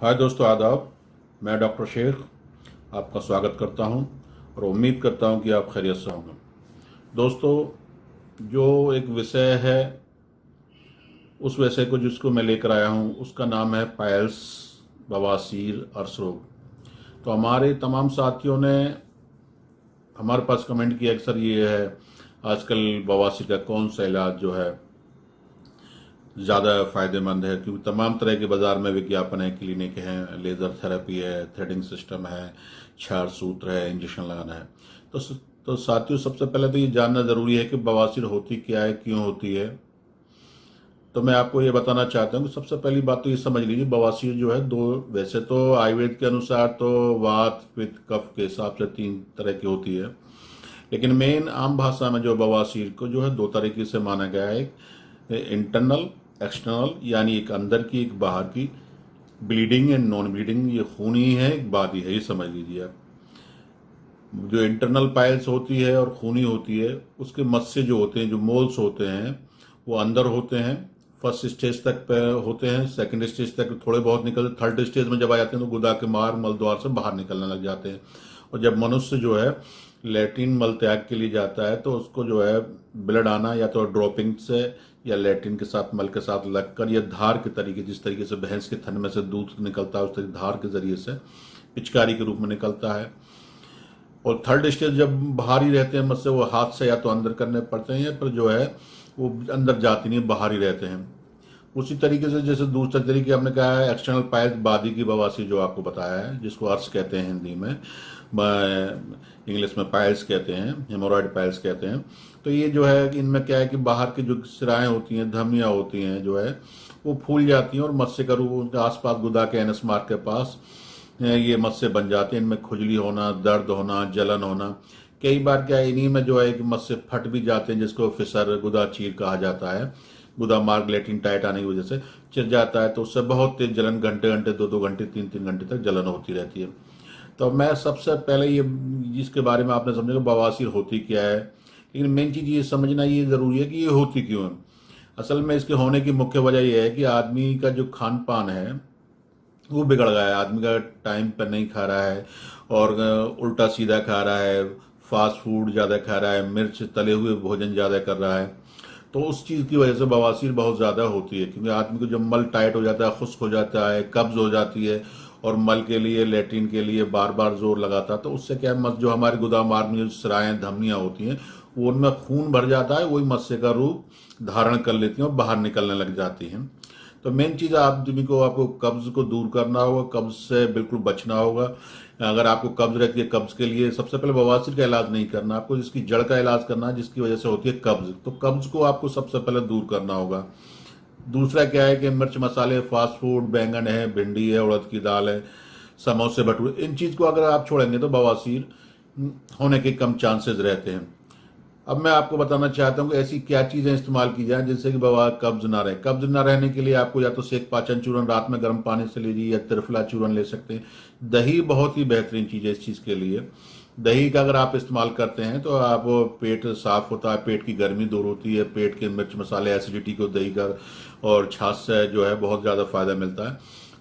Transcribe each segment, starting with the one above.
हाय दोस्तों, आदाब। मैं डॉक्टर शेख आपका स्वागत करता हूं और उम्मीद करता हूं कि आप खैरियत से होंगे। दोस्तों, जो एक विषय है, उस विषय को जिसको मैं लेकर आया हूं उसका नाम है पाइल्स, बवासीर, अर्श रोग। तो हमारे तमाम साथियों ने हमारे पास कमेंट किया कि सर ये है आजकल बवासीर का कौन सा इलाज जो है ज़्यादा फायदेमंद है, क्योंकि तमाम तरह के बाजार में विज्ञापन है, क्लिनिक हैं, लेज़र थेरेपी है, थ्रेडिंग सिस्टम है, क्षार सूत्र है, इंजेक्शन लगाना है। तो तो साथियों, सबसे पहले तो ये जानना ज़रूरी है कि बवासीर होती क्या है, क्यों होती है। तो मैं आपको ये बताना चाहता हूँ कि सबसे पहली बात तो ये समझ लीजिए, बवासीर जो है दो, वैसे तो आयुर्वेद के अनुसार तो वात पित्त कफ के हिसाब से 3 तरह की होती है, लेकिन मेन आम भाषा में जो बवासीर को जो है 2 तरीके से माना गया है। एक इंटरनल, एक्सटर्नल, यानी एक अंदर की एक बाहर की, ब्लीडिंग एंड नॉन ब्लीडिंग, ये खूनी है एक बादी है, ये समझ लीजिए आप। जो इंटरनल पाइल्स होती है और खूनी होती है, उसके मस्से जो होते हैं, जो मोल्स होते हैं, वो अंदर होते हैं, फर्स्ट स्टेज तक पे होते हैं, सेकंड स्टेज तक थोड़े बहुत निकलते, थर्ड स्टेज में जब आ जाते हैं तो गुदा के मार मल द्वार से बाहर निकलने लग जाते हैं। और जब मनुष्य जो है लैट्रिन मल त्याग के लिए जाता है तो उसको जो है ब्लड आना या तो ड्रॉपिंग से या लैट्रिन के साथ मल के साथ लगकर या धार के तरीके, जिस तरीके से भैंस के थन में से दूध निकलता है उस तरीके धार के जरिए से पिचकारी के रूप में निकलता है। और थर्ड स्टेज जब बाहर ही रहते हैं मस्से, वो हाथ से या तो अंदर करने पड़ते हैं या फिर जो है वो अंदर जाती नहीं, बाहर ही रहते हैं। उसी तरीके से जैसे दूसरा तरीके हमने कहा है एक्सटर्नल पाइल्स, बादी की बवासीर जो आपको बताया है, जिसको अर्श कहते हैं हिंदी में, इंग्लिश में पाइल्स कहते हैं, हेमोरॉइड पाइल्स कहते हैं। तो ये जो है इनमें क्या है कि बाहर की जो सिराएं होती हैं, धमनियाँ होती हैं, जो है वो फूल जाती हैं और मस्से का रूप उनके आसपास गुदा के एनस मार्ग के पास ये मस्से बन जाते हैं। इनमें खुजली होना, दर्द होना, जलन होना, कई बार क्या है इन्हीं में जो है कि मस्से फट भी जाते हैं, जिसको फिसर गुदा चीर कहा जाता है। गुदा मार्ग लैट्रिन टाइट आने की वजह से चिर जाता है, तो उससे बहुत तेज जलन, घंटे घंटे, 2-2 घंटे, 3-3 घंटे तक जलन होती रहती है। तो मैं सबसे पहले ये जिसके बारे में आपने समझा कि बवासीर होती क्या है, लेकिन मेन चीज़ ये समझना ये ज़रूरी है कि ये होती क्यों है। असल में इसके होने की मुख्य वजह यह है कि आदमी का जो खान पान है वो बिगड़ गया है। आदमी का टाइम पर नहीं खा रहा है और उल्टा सीधा खा रहा है, फास्ट फूड ज़्यादा खा रहा है, मिर्च तले हुए भोजन ज़्यादा कर रहा है। तो उस चीज़ की वजह से बवासीर बहुत ज़्यादा होती है, क्योंकि आदमी को जब मल टाइट हो जाता है, खुश्क हो जाता है, कब्ज हो जाती है और मल के लिए, लैट्रिन के लिए बार बार जोर लगाता है, तो उससे क्या है, जो हमारे गुदा मार्ग में जो सिराएं, धमनियाँ होती हैं, वो उनमें खून भर जाता है, वही मस्से का रूप धारण कर लेती हैं और बाहर निकलने लग जाती हैं। तो मेन चीज़ आदमी को, आपको कब्ज को दूर करना होगा, कब्ज से बिल्कुल बचना होगा। अगर आपको कब्ज रहती है, कब्ज के लिए सबसे पहले बवासीर का इलाज नहीं करना, आपको जिसकी जड़ का इलाज करना है, जिसकी वजह से होती है कब्ज। तो कब्ज को आपको सबसे पहले दूर करना होगा। दूसरा क्या है कि मिर्च मसाले, फास्ट फूड, बैंगन है, भिंडी है, उड़द की दाल है, समोसे, भटूरे, इन चीज़ को अगर आप छोड़ेंगे तो बवासीर होने के कम चांसेस रहते हैं। अब मैं आपको बताना चाहता हूँ कि ऐसी क्या चीज़ें इस्तेमाल की जाए जिससे कि कब्ज ना रहे। कब्ज ना रहने के लिए आपको या तो सेक पाचन चूर्ण रात में गर्म पानी से लीजिए या त्रिफला चूर्ण ले सकते हैं। दही बहुत ही बेहतरीन चीज़ है इस चीज़ के लिए। दही का अगर आप इस्तेमाल करते हैं तो आप पेट साफ होता है, पेट की गर्मी दूर होती है, पेट के मिर्च मसाले, एसिडिटी को दही का और छाछ से जो है बहुत ज़्यादा फायदा मिलता है।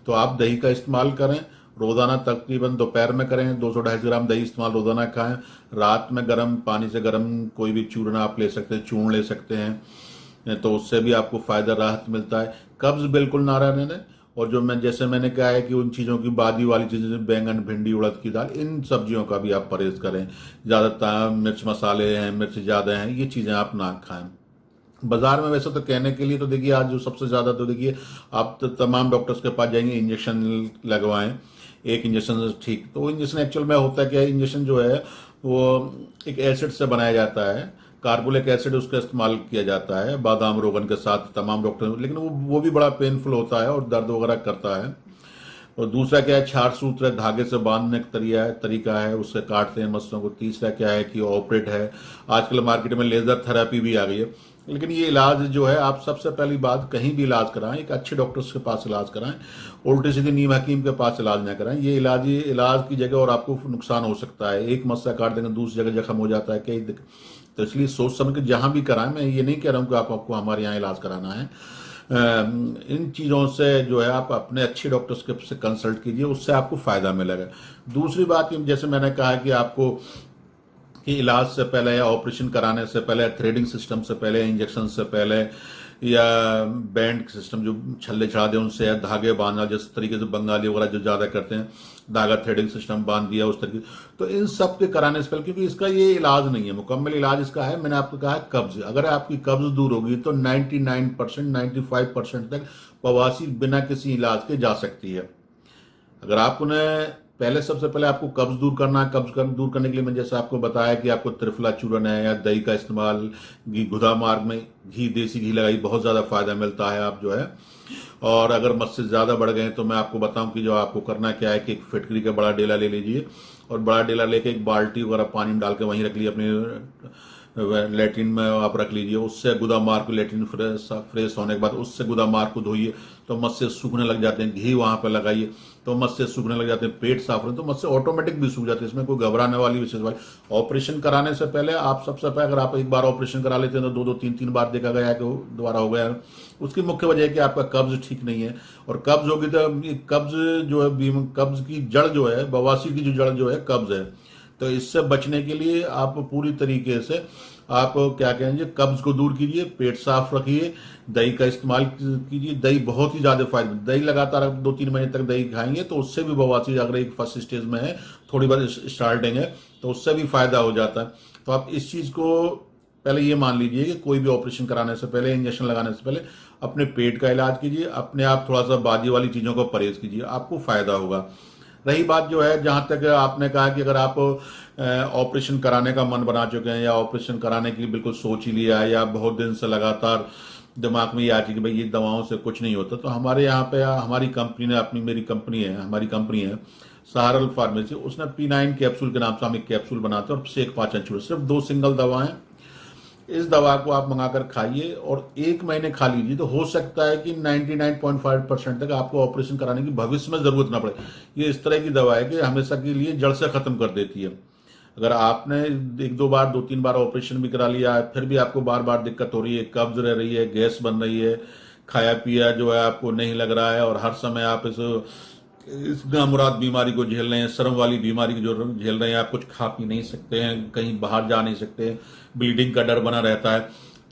तो आप दही का इस्तेमाल करें, रोजाना तकरीबन दोपहर में करें, 200-250 ग्राम दही इस्तेमाल रोजाना खाएं। रात में गर्म पानी से गर्म कोई भी चूर्ण आप ले सकते हैं, चूर्ण ले सकते हैं, तो उससे भी आपको फायदा, राहत मिलता है। कब्ज बिल्कुल ना रहने दें। और जो जैसे मैंने कहा है कि उन चीज़ों की, बादी वाली चीज़ें, बैंगन, भिंडी, उड़द की दाल, इन सब्जियों का भी आप परहेज करें। ज़्यादातर मिर्च मसाले हैं, मिर्च ज़्यादा हैं, ये चीज़ें आप ना खाएं। बाजार में वैसे तो कहने के लिए तो देखिए, आज जो सबसे ज़्यादा तो देखिए, आप तो तमाम डॉक्टर्स के पास जाएंगे, इंजेक्शन लगवाएं, एक इंजेक्शन ठीक। तो इंजेक्शन एक्चुअल में होता क्या है, इंजेक्शन जो है वो एक एसिड से बनाया जाता है, कार्बोलिक एसिड, उसका इस्तेमाल किया जाता है बादाम रोगन के साथ तमाम डॉक्टर, लेकिन वो भी बड़ा पेनफुल होता है और दर्द वगैरह करता है। और दूसरा क्या है, क्षार सूत्र है, धागे से बांधने का तरीका है, उससे काटते हैं मस्सों को। तीसरा क्या है कि ऑपरेट है। आजकल मार्केट में लेजर थेरेपी भी आ गई है, लेकिन ये इलाज जो है, आप सबसे पहली बात कहीं भी इलाज कराएं, एक अच्छे डॉक्टर्स के पास इलाज कराएं, उल्टे सीधे नीम हकीम के पास इलाज ना कराएं। ये इलाज की जगह और आपको नुकसान हो सकता है। एक मस्सा काट देंगे, दूसरी जगह जख्म हो जाता है तो इसलिए सोच समझ के जहां भी कराएं। मैं ये नहीं कह रहा हूं कि आपको हमारे यहाँ इलाज कराना है, इन चीज़ों से जो है आप अपने अच्छे डॉक्टर्स के से कंसल्ट कीजिए, उससे आपको फ़ायदा मिलेगा। दूसरी बात कि जैसे मैंने कहा कि आपको कि इलाज से पहले या ऑपरेशन कराने से पहले, थ्रेडिंग सिस्टम से पहले, इंजेक्शन से पहले, या बैंड सिस्टम जो छल्ले चढ़ा दे उनसे, या धागे बांधना जिस तरीके से बंगाली वगैरह जो ज़्यादा करते हैं, धागा थ्रेडिंग सिस्टम बांध दिया उस तरीके, तो इन सब के कराने से पहले, क्योंकि इसका ये इलाज नहीं है, मुकम्मल इलाज इसका है, मैंने आपको कहा है कब्ज। अगर आपकी कब्ज दूर होगी तो 99%, 95% तक बवासीर बिना किसी इलाज के जा सकती है। अगर आप उन्हें पहले, सबसे पहले आपको कब्ज दूर करना है। दूर करने के लिए मैंने जैसे आपको बताया कि आपको त्रिफला चूर्ण है या दही का इस्तेमाल, घी, गुदा मार्ग में घी, देसी घी लगाई, बहुत ज़्यादा फायदा मिलता है। आप जो है, और अगर मस्से ज़्यादा बढ़ गए तो मैं आपको बताऊं कि जो आपको करना क्या है कि एक फिटकरी का बड़ा डेला ले लीजिए, और बड़ा डेला लेके एक बाल्टी वगैरह पानी में डाल के वहीं रख लीजिए, अपने लेट्रिन में आप रख लीजिए। उससे गुदा मार को, लेट्रिन फ्रेश होने के बाद उससे गुदा मार को धोइए तो मस्से सूखने लग जाते हैं। घी वहां पर लगाइए तो मस्से सूखने लग जाते हैं। पेट साफ रहे तो मस्से ऑटोमेटिक भी सूख जाते हैं। इसमें कोई घबराने वाली विशेष बात। ऑपरेशन कराने से पहले आप सबसे पहले, अगर आप एक बार ऑपरेशन करा लेते हैं तो 2-2, 3-3 बार देखा गया है कि दोबारा हो गया है। उसकी मुख्य वजह है कि आपका कब्ज ठीक नहीं है, और कब्ज होगी तो कब्ज जो है, कब्ज की जड़ जो है, बवासीर की जो जड़ जो है कब्ज है। तो इससे बचने के लिए आप पूरी तरीके से आप क्या कहेंगे, कब्ज को दूर कीजिए, पेट साफ रखिए, दही का इस्तेमाल कीजिए। दही बहुत ही ज्यादा फायदा, दही लगातार 2-3 महीने तक दही खाएंगे तो उससे भी बवासीर, अगर एक फर्स्ट स्टेज में है, थोड़ी बहुत स्टार्टिंग है, तो उससे भी फायदा हो जाता है। तो आप इस चीज को पहले ये मान लीजिए कि कोई भी ऑपरेशन कराने से पहले, इंजेक्शन लगाने से पहले अपने पेट का इलाज कीजिए, अपने आप थोड़ा सा बाजी वाली चीजों को परहेज कीजिए, आपको फायदा होगा। रही बात जो है, जहां तक आपने कहा कि अगर आप ऑपरेशन कराने का मन बना चुके हैं, या ऑपरेशन कराने के लिए बिल्कुल सोच ही लिया है, या बहुत दिन से लगातार दिमाग में ये आ चुकी कि भाई ये दवाओं से कुछ नहीं होता, तो हमारे यहाँ पे हमारी कंपनी ने, हमारी कंपनी है सहारल फार्मेसी, उसने P9 कैप्सूल के नाम से हम एक कैप्सूल बनाते हैं और शेक पाचन चूर्ण, सिर्फ 2 सिंगल दवाएं। इस दवा को आप मंगाकर खाइए और 1 महीने खा लीजिए, तो हो सकता है कि 99.5% तक आपको ऑपरेशन कराने की भविष्य में जरूरत ना पड़े। ये इस तरह की दवा है कि हमेशा के लिए जड़ से खत्म कर देती है। अगर आपने 1-2 बार, 2-3 बार ऑपरेशन भी करा लिया है, फिर भी आपको बार बार दिक्कत हो रही है, कब्ज रह रही है, गैस बन रही है, खाया पिया जो है आपको नहीं लग रहा है, और हर समय आप इस नामुराद बीमारी को झेल रहे हैं, शर्म वाली बीमारी को जो झेल रहे हैं, आप कुछ खा पी नहीं सकते हैं, कहीं बाहर जा नहीं सकते, ब्लीडिंग का डर बना रहता है,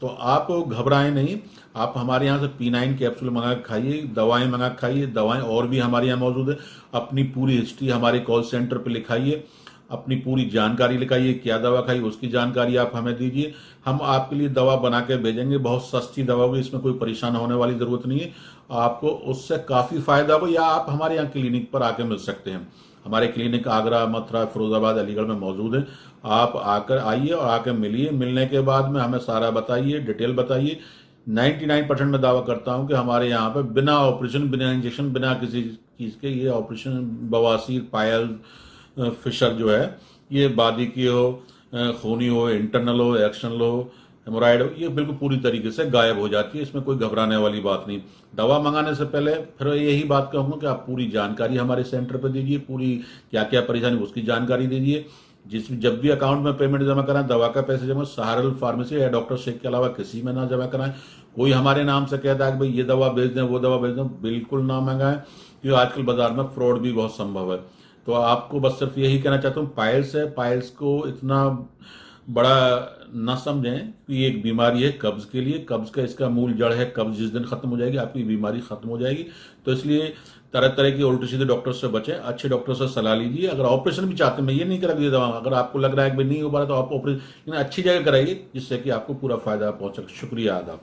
तो आप घबराएं नहीं। आप हमारे यहाँ से P9 कैप्सूल मंगा के खाइए, दवाएं मंगा के खाइए। दवाएं और भी हमारे यहाँ मौजूद है। अपनी पूरी हिस्ट्री हमारे कॉल सेंटर पे लिखाइए, अपनी पूरी जानकारी लिखाइए, क्या दवा खाई उसकी जानकारी आप हमें दीजिए, हम आपके लिए दवा बना के भेजेंगे। बहुत सस्ती दवा होगी, इसमें कोई परेशान होने वाली जरूरत नहीं है, आपको उससे काफी फायदा हो। या आप हमारे यहाँ क्लिनिक पर आके मिल सकते हैं। हमारे क्लिनिक आगरा, मथुरा, फिरोजाबाद, अलीगढ़ में मौजूद है। आप आकर आइए और आकर मिलिए। मिलने के बाद में हमें सारा बताइए, डिटेल बताइए। 99% में दावा करता हूं कि हमारे यहाँ पे बिना ऑपरेशन, बिना इंजेक्शन, बिना किसी चीज के ये ऑपरेशन, बवासीर, पायल, फिशर जो है, ये बादी की हो, खूनी हो, इंटरनल हो, एक्सटर्नल हो, हेमोराइड हो, ये बिल्कुल पूरी तरीके से गायब हो जाती है। इसमें कोई घबराने वाली बात नहीं। दवा मंगाने से पहले फिर यही बात कहूंगा कि आप पूरी जानकारी हमारे सेंटर पर दीजिए, पूरी क्या क्या परेशानी उसकी जानकारी दीजिए। जब भी अकाउंट में पेमेंट जमा कराएं, दवा का पैसे जमा सहारल फार्मेसी या डॉक्टर शेख के अलावा किसी में ना जमा कराएं। कोई हमारे नाम से कहता है कि भाई ये दवा भेज दें, वो दवा भेज दें, बिल्कुल ना मंगाएं, क्योंकि आजकल बाजार में फ्रॉड भी बहुत संभव है। तो आपको बस सिर्फ यही कहना चाहता हूँ, पाइल्स है, पाइल्स को इतना बड़ा न समझें कि ये एक बीमारी है कब्ज के लिए। कब्ज का इसका मूल जड़ है, कब्ज जिस दिन खत्म हो जाएगी आपकी बीमारी खत्म हो जाएगी। तो इसलिए तरह तरह की उल्टे सीधे डॉक्टर से बचें, अच्छे डॉक्टर से सलाह लीजिए। अगर ऑपरेशन भी चाहते हैं, मैं ये नहीं करा दवा, अगर आपको लग रहा है कि नहीं हो पा रहा तो आप ऑपरेशन अच्छी जगह कराइए, जिससे कि आपको पूरा फायदा पहुंचे। शुक्रिया, आदाब।